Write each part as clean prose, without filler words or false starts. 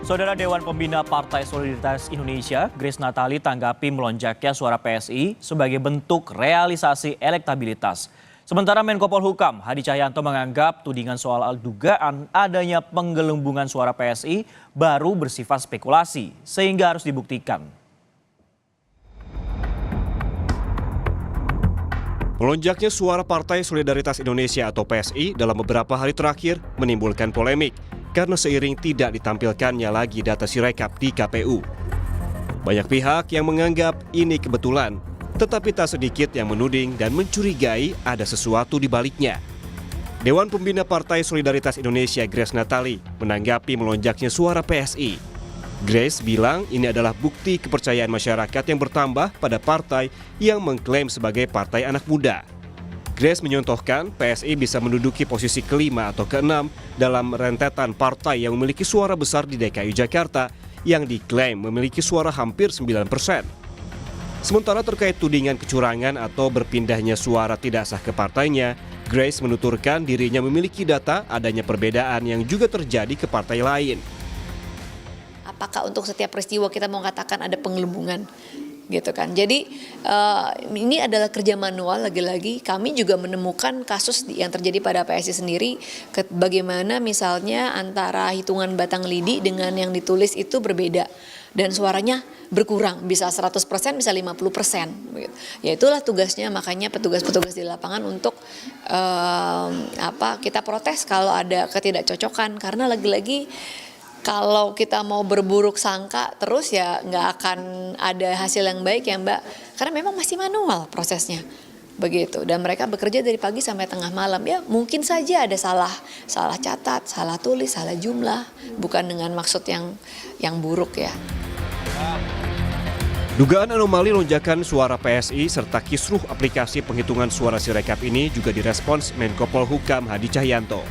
Saudara Dewan Pembina Partai Solidaritas Indonesia, Grace Natali tanggapi melonjaknya suara PSI sebagai bentuk realisasi elektabilitas. Sementara Menko Polhukam Hadi Cahyanto menganggap tudingan soal dugaan adanya penggelembungan suara PSI baru bersifat spekulasi, sehingga harus dibuktikan. Melonjaknya suara Partai Solidaritas Indonesia atau PSI dalam beberapa hari terakhir menimbulkan polemik karena seiring tidak ditampilkannya lagi data Sirekap di KPU. Banyak pihak yang menganggap ini kebetulan, tetapi tak sedikit yang menuding dan mencurigai ada sesuatu di baliknya. Dewan Pembina Partai Solidaritas Indonesia Grace Natali menanggapi melonjaknya suara PSI. Grace bilang ini adalah bukti kepercayaan masyarakat yang bertambah pada partai yang mengklaim sebagai partai anak muda. Grace menyontohkan PSI bisa menduduki posisi kelima atau keenam dalam rentetan partai yang memiliki suara besar di DKI Jakarta yang diklaim memiliki suara hampir 9%. Sementara terkait tudingan kecurangan atau berpindahnya suara tidak sah ke partainya, Grace menuturkan dirinya memiliki data adanya perbedaan yang juga terjadi ke partai lain. Apakah untuk setiap peristiwa kita mau katakan ada penggelembungan gitu kan. Jadi ini adalah kerja manual lagi-lagi. Kami juga menemukan kasus yang terjadi pada PSI sendiri, bagaimana misalnya antara hitungan batang lidi dengan yang ditulis itu berbeda dan suaranya berkurang, bisa 100%, bisa 50%. Ya itulah tugasnya, makanya petugas-petugas di lapangan untuk kita protes kalau ada ketidakcocokan, karena lagi-lagi kalau kita mau berburuk sangka terus ya nggak akan ada hasil yang baik ya Mbak. Karena memang masih manual prosesnya. Begitu. Dan mereka bekerja dari pagi sampai tengah malam. Ya mungkin saja ada salah catat, salah tulis, salah jumlah. Bukan dengan maksud yang buruk ya. Dugaan anomali lonjakan suara PSI serta kisruh aplikasi penghitungan suara Sirekap ini juga direspons Menko Polhukam Hadi Cahyanto.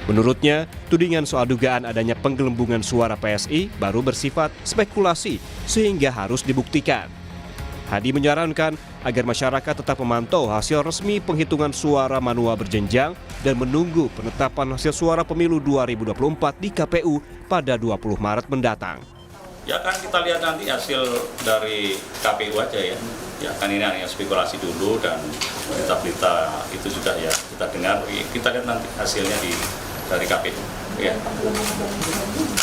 Menurutnya, tudingan soal dugaan adanya penggelembungan suara PSI baru bersifat spekulasi sehingga harus dibuktikan. Hadi menyarankan agar masyarakat tetap memantau hasil resmi penghitungan suara manual berjenjang dan menunggu penetapan hasil suara pemilu 2024 di KPU pada 20 Maret mendatang. Ya kan kita lihat nanti hasil dari KPU aja ya. Ya kan ini hanya spekulasi dulu dan berita-berita itu sudah ya kita dengar. Kita lihat nanti hasilnya dari KPU ya.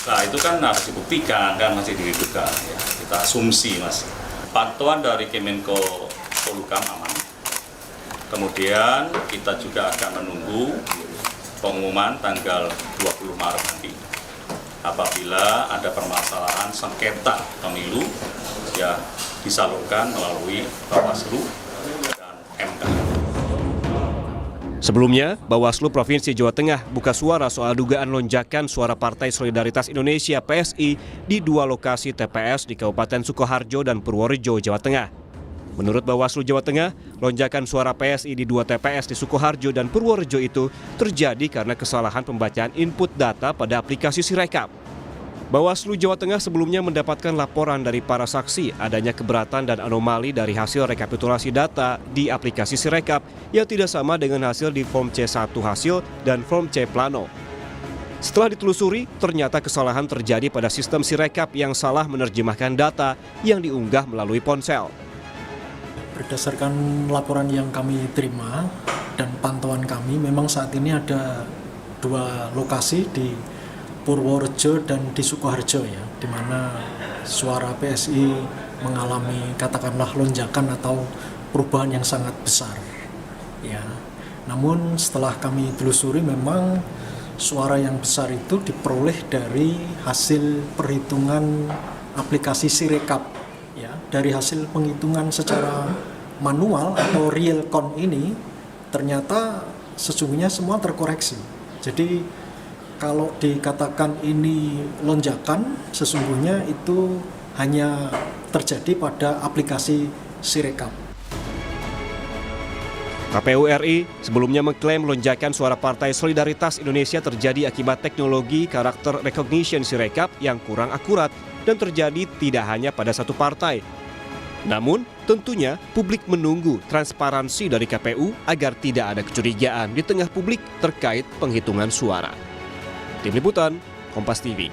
Nah itu kan harus dibuktikan, kan masih diduga ya. Kita asumsi Mas. Pantauan dari Kemenko Polhukam aman. Kemudian kita juga akan menunggu pengumuman tanggal 20 Maret nanti. Apabila ada permasalahan sengketa pemilu ya disalurkan melalui Bawaslu dan MK. Sebelumnya, Bawaslu Provinsi Jawa Tengah buka suara soal dugaan lonjakan suara Partai Solidaritas Indonesia PSI di dua lokasi TPS di Kabupaten Sukoharjo dan Purworejo, Jawa Tengah. Menurut Bawaslu Jawa Tengah, lonjakan suara PSI di dua TPS di Sukoharjo dan Purworejo itu terjadi karena kesalahan pembacaan input data pada aplikasi Sirekap. Bawaslu Jawa Tengah sebelumnya mendapatkan laporan dari para saksi adanya keberatan dan anomali dari hasil rekapitulasi data di aplikasi Sirekap yang tidak sama dengan hasil di Form C1 hasil dan Form C Plano. Setelah ditelusuri, ternyata kesalahan terjadi pada sistem Sirekap yang salah menerjemahkan data yang diunggah melalui ponsel. Berdasarkan laporan yang kami terima dan pantauan kami, memang saat ini ada dua lokasi di Purworejo dan di Sukoharjo ya, di mana suara PSI mengalami katakanlah lonjakan atau perubahan yang sangat besar. Ya, namun setelah kami telusuri memang suara yang besar itu diperoleh dari hasil perhitungan aplikasi Sirekap. Ya, dari hasil penghitungan secara manual atau real count ini ternyata sesungguhnya semua terkoreksi. Jadi kalau dikatakan ini lonjakan, sesungguhnya itu hanya terjadi pada aplikasi Sirekap. KPU RI sebelumnya mengklaim lonjakan suara Partai Solidaritas Indonesia terjadi akibat teknologi karakter recognition Sirekap yang kurang akurat dan terjadi tidak hanya pada satu partai. Namun, tentunya publik menunggu transparansi dari KPU agar tidak ada kecurigaan di tengah publik terkait penghitungan suara. Tim Liputan, Kompas TV.